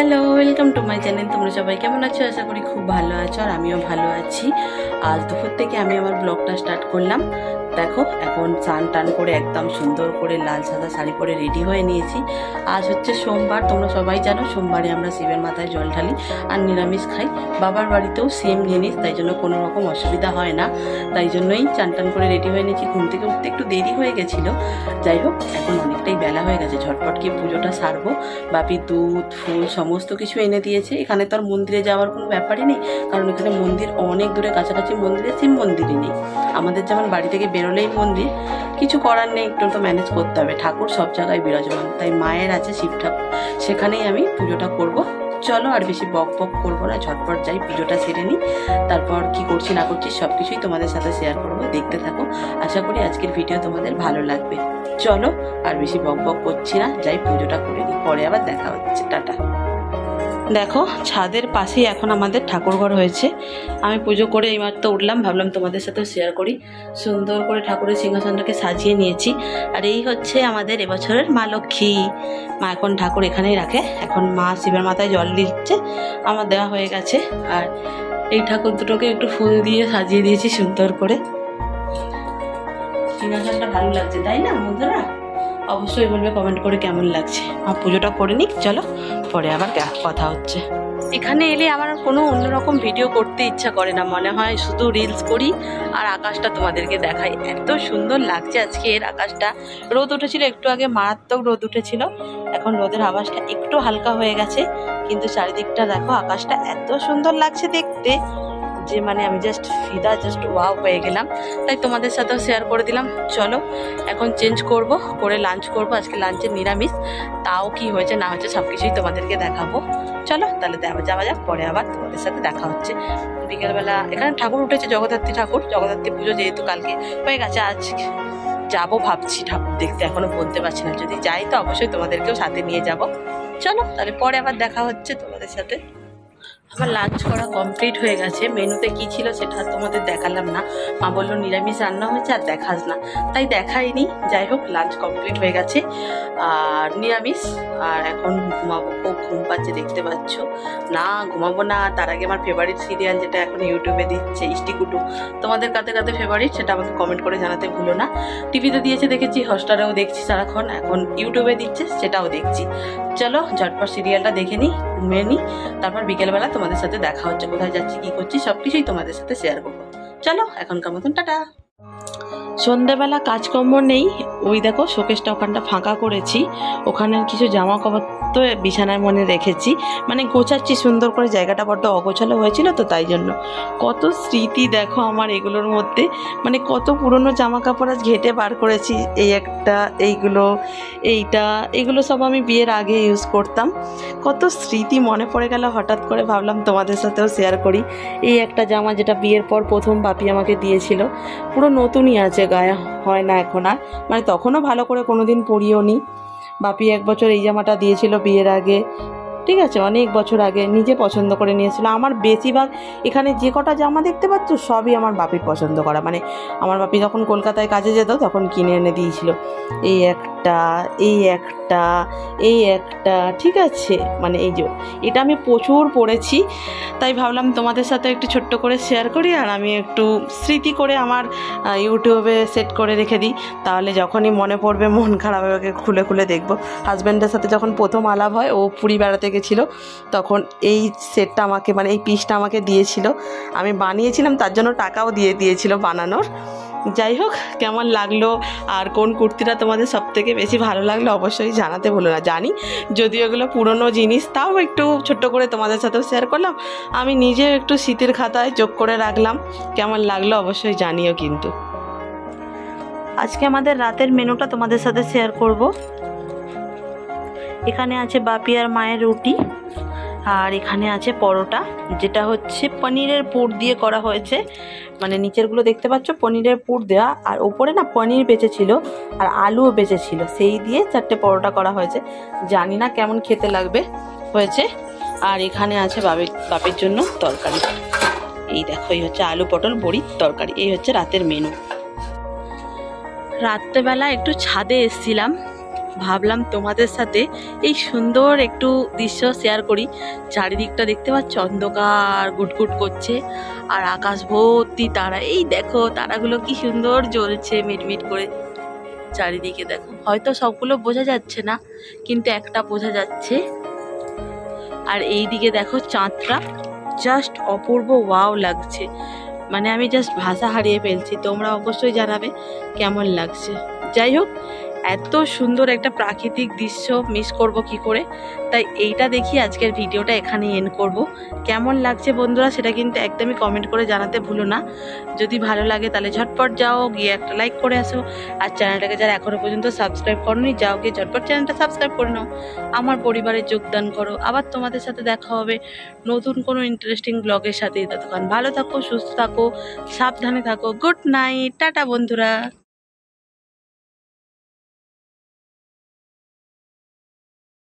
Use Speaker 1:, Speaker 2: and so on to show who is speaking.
Speaker 1: Hello, welcome to my channel. তোমরা সবাই কেমন আছো? আশা করি খুব ভালো আছো, আর আমিও ভালো আছি। আজ দুপুর থেকে আমি আমার ব্লগটা স্টার্ট করলাম। দেখো, এখন স্নান টান করে একদম সুন্দর করে লাল সাদা শাড়ি পরে রেডি হয়ে নিয়েছি। আজ হচ্ছে সোমবার। তোমরা সবাই জানো সোমবারে আমরা শিবের মাথায় জল ঢালি আর নিরামিষ খাই। বাবার বাড়িতেও সেম জিনিস, তাই জন্য কোনো রকম অসুবিধা হয় না। তাই জন্যই চান টান করে রেডি হয়ে নিয়েছি। ঘুম থেকে উঠতে একটু দেরি হয়ে গেছিলো। যাই হোক, এখন অনেকটাই বেলা হয়ে গেছে, ঝটপট গিয়ে পুজোটা সারবো। বাপি দুধ ফুল সমস্ত কিছু এনে দিয়েছে। এখানে তো আর মন্দিরে যাওয়ার কোনো ব্যাপারই নেই, কারণ এখানে মন্দির অনেক দূরে, কাছাকাছি মন্দিরে শিব মন্দিরই নেই। আমাদের যেমন বাড়ি থেকে বেরোলেই মন্দির, কিছু করার নেই, একটু তো ম্যানেজ করতে হবে। ঠাকুর সব জায়গায় বিরাজমান, তাই মায়ের আছে শিব ঠাকুর, সেখানেই আমি পুজোটা করব। চলো, আর বেশি বক বক করবো না, ঝটপট যাই পুজোটা সেরে নিই। তারপর কি করছি না করছি সব কিছুই তোমাদের সাথে শেয়ার করবো, দেখতে থাকো। আশা করি আজকের ভিডিও তোমাদের ভালো লাগবে। চলো, আর বেশি বক বক করছি না, যাই পুজোটা করে নিই, পরে আবার দেখা হচ্ছে। টাটা। দেখো, ছাদের পাশেই এখন আমাদের ঠাকুরঘর হয়েছে। আমি পুজো করে এইমাত্র উঠলাম, ভাবলাম তোমাদের সাথেও শেয়ার করি। সুন্দর করে ঠাকুরের সিংহাসনটাকে সাজিয়ে নিয়েছি। আর এই হচ্ছে আমাদের এবছরের মা লক্ষ্মী। মা এখন ঠাকুর এখানেই রাখে। এখন মা শিবের মাথায় জল দিচ্ছে, আমার দেওয়া হয়ে গেছে। আর এই ঠাকুর দুটোকে একটু ফুল দিয়ে সাজিয়ে দিয়েছি সুন্দর করে। সিংহাসনটা ভালো লাগছে, তাই না বন্ধুরা? অবশ্যই বলবে কমেন্ট করে কেমন লাগছে। আমার পুজোটা করে নিক, চলো, পরে আবার কথা হচ্ছে। এখানে এলে আমার কোনো অন্যরকম ভিডিও করতে ইচ্ছা করে না, মনে হয় শুধু রিলস করি আর আকাশটা তোমাদেরকে দেখাই। এত সুন্দর লাগছে আজকে এর আকাশটা। রোদ উঠেছিল একটু আগে, মারাত্মক রোদ উঠেছিল। এখন রোদের আভাসটা একটু হালকা হয়ে গেছে, কিন্তু চারিদিকটা দেখো, আকাশটা এত সুন্দর লাগছে দেখতে যে মানে আমি জাস্ট ফিদা, জাস্ট ওয়াও হয়ে গেলাম। তাই তোমাদের সাথেও শেয়ার করে দিলাম। চলো, এখন চেঞ্জ করব, করে লাঞ্চ করব। আজকে লাঞ্চে নিরামিষ, তাও কি হয়েছে না হয়েছে সব কিছুই তোমাদেরকে দেখাবো। চলো তাহলে যাওয়া যাক, পরে আবার তোমাদের সাথে দেখা হচ্ছে। বিকেলবেলা এখানে ঠাকুর উঠেছে, জগদ্ধাত্রী ঠাকুর। জগদ্ধাত্রী পুজো যেহেতু কালকে হয়ে গেছে, আজ যাবো ভাবছি ঠাকুর দেখতে, এখনো বলতে পারছি না। যদি যাই তো অবশ্যই তোমাদেরকেও সাথে নিয়ে যাব। চলো তাহলে পরে আবার দেখা হচ্ছে তোমাদের সাথে। আমার লাঞ্চ করা কমপ্লিট হয়ে গেছে। মেনুতে কি ছিল সেটা তোমাদের দেখালাম না। মা বললো নিরামিষ রান্না হয়েছে, আর দেখাস না, তাই দেখাইনি। যাই হোক, লাঞ্চ কমপ্লিট হয়ে গেছে আর নিরামিষ। আর এখন ঘুমাবো, খুব ঘুম পাচ্ছে দেখতে পাচ্ছ। না ঘুমাবো না, তার আগে আমার ফেভারিট সিরিয়াল যেটা এখন ইউটিউবে দিচ্ছে, ইষ্টি কুটুম, তোমাদের কাতে কাতে ফেভারিট সেটা আমাকে কমেন্ট করে জানাতে ভুলো না। টিভিতে দিয়েছে দেখেছি, হটস্টারেও দেখছি সারাক্ষণ, এখন ইউটিউবে দিচ্ছে সেটাও দেখছি। চলো ঝটপট সিরিয়ালটা দেখে নিই, ঘুমিয়ে নিই, তারপর বিকেলবেলা তোমাদের সাথে দেখা হচ্ছে। কোথায় যাচ্ছি কি করছি সবকিছুই তোমাদের সাথে শেয়ার করবো। চলো এখনকার মতন টাটা। সন্ধ্যাবেলা কাজকর্ম নেই, ওই দেখো শোকেসটা ওখানটা ফাঁকা করেছি, ওখানের কিছু জামা কাপড় তো বিছানার মনে রেখেছি, মানে গোছাচ্ছি সুন্দর করে। জায়গাটা বড্ড অগোছালো হয়েছিল তো, তাই জন্য। কত স্মৃতি দেখো আমার এগুলোর মধ্যে, মানে কত পুরনো জামা কাপড় আজ ঘেটে বার করেছি। এই একটা, এইগুলো, এগুলো সব আমি বিয়ের আগে ইউজ করতাম। কত স্মৃতি মনে পড়ে গেল হঠাৎ করে, ভাবলাম তোমাদের সাথেও শেয়ার করি। এই একটা জামা যেটা বিয়ের পর প্রথম বাপি আমাকে দিয়েছিল, পুরো নতুনই আছে, গায়ে হয় না এখন আর, মানে তখনও ভালো করে কোনোদিন পরিও নি। বাপি এক বছর এই জামাটা দিয়েছিল বিয়ের আগে, ঠিক আছে, অনেক বছর আগে, নিজে পছন্দ করে নিয়েছিল। আমার বেশিরভাগ এখানে যে কটা জামা দেখতে পাচ্ছ সবই আমার বাপির পছন্দ করা, মানে আমার বাপি যখন কলকাতায় কাজে যেত তখন কিনে এনে দিয়েছিল। এই একটা, এই একটা, এই একটা, ঠিক আছে, মানে এই যে এটা আমি প্রচুর পরেছি, তাই ভাবলাম তোমাদের সাথে একটু ছোট্ট করে শেয়ার করি। আর আমি একটু স্মৃতি করে আমার ইউটিউবে সেট করে রেখে দিই, তাহলে যখনই মনে পড়বে, মন খারাপ হবে, খুলে খুলে দেখবো। হাজব্যান্ডের সাথে যখন প্রথম আলাপ হয়, ও পুরী বেড়াতে গেছিলো, তখন এই সেটটা আমাকে, মানে এই পিসটা আমাকে দিয়েছিল। আমি বানিয়েছিলাম, তার জন্য টাকাও দিয়ে দিয়েছিল বানানোর। যাই হোক, কেমন লাগলো আর কোন কুর্তিটা তোমাদের সবথেকে বেশি ভালো লাগলো অবশ্যই জানাতে ভুলো না। জানি যদিও এগুলো পুরনো জিনিস, তাও একটু ছোট্ট করে তোমাদের সাথেও শেয়ার করলাম। আমি নিজেও একটু স্মৃতির খাতায় যোগ করে রাখলাম। কেমন লাগলো অবশ্যই জানিও কিন্তু। আজকে আমাদের রাতের মেনুটা তোমাদের সাথে শেয়ার করব। এখানে আছে বাপি আর মায়ের রুটি, আর এখানে আছে পরোটা, যেটা হচ্ছে পনিরের পুর দিয়ে করা হয়েছে। মানে নিচেরগুলো দেখতে পাচ্ছ পনিরের পুর দেওয়া, আর ওপরে না পনির বেঁচেছিল আর আলুও বেঁচেছিল, সেই দিয়ে 4টে পরোটা করা হয়েছে। জানি না কেমন খেতে লাগবে হয়েছে। আর এখানে আছে বাপের জন্য তরকারি। এই দেখো, এই হচ্ছে আলু পটল বড়ির তরকারি। এই হচ্ছে রাতের মেনু। রাত্রেবেলা একটু ছাদে এসেছিলাম, ভাবলাম তোমাদের সাথে এই সুন্দর একটু দৃশ্য শেয়ার করি। চারিদিকটা দেখতে পাচ্ছ অন্ধকার গুটগুট করছে, আর আকাশ ভর্তি তারা। এই দেখো তারাগুলো কি সুন্দর জ্বলছে মিটমিট করে। চারিদিকে দেখো, হয়তো সবগুলো বোঝা যাচ্ছে না, কিন্তু একটা বোঝা যাচ্ছে। আর এই দিকে দেখো চাঁদটা জাস্ট অপূর্ব ওয়াও লাগছে। মানে আমি জাস্ট ভাষা হারিয়ে ফেলছি। তোমরা অবশ্যই জানাবে কেমন লাগছে। যাই হোক, এত সুন্দর একটা প্রাকৃতিক দৃশ্য মিস করব কি করে। তাই এইটা দেখি আজকের ভিডিওটা এখানে এন্ড করব। কেমন লাগছে বন্ধুরা সেটা কিন্তু একদমই কমেন্ট করে জানাতে ভুলো না। যদি ভালো লাগে তাহলে ঝটপট যাও গিয়ে একটা লাইক করে আসো। আর চ্যানেলটাকে যারা এখনো পর্যন্ত সাবস্ক্রাইব করোনি, যাও গিয়ে ঝটপট চ্যানেলটা সাবস্ক্রাইব করে নাও, আমার পরিবারে যোগদান করো। আবার তোমাদের সাথে দেখা হবে নতুন কোনো ইন্টারেস্টিং ব্লগের সাথে। ততক্ষণ ভালো থাকো, সুস্থ থাকো, সাবধানে থাকো। গুড নাইট, টাটা বন্ধুরা।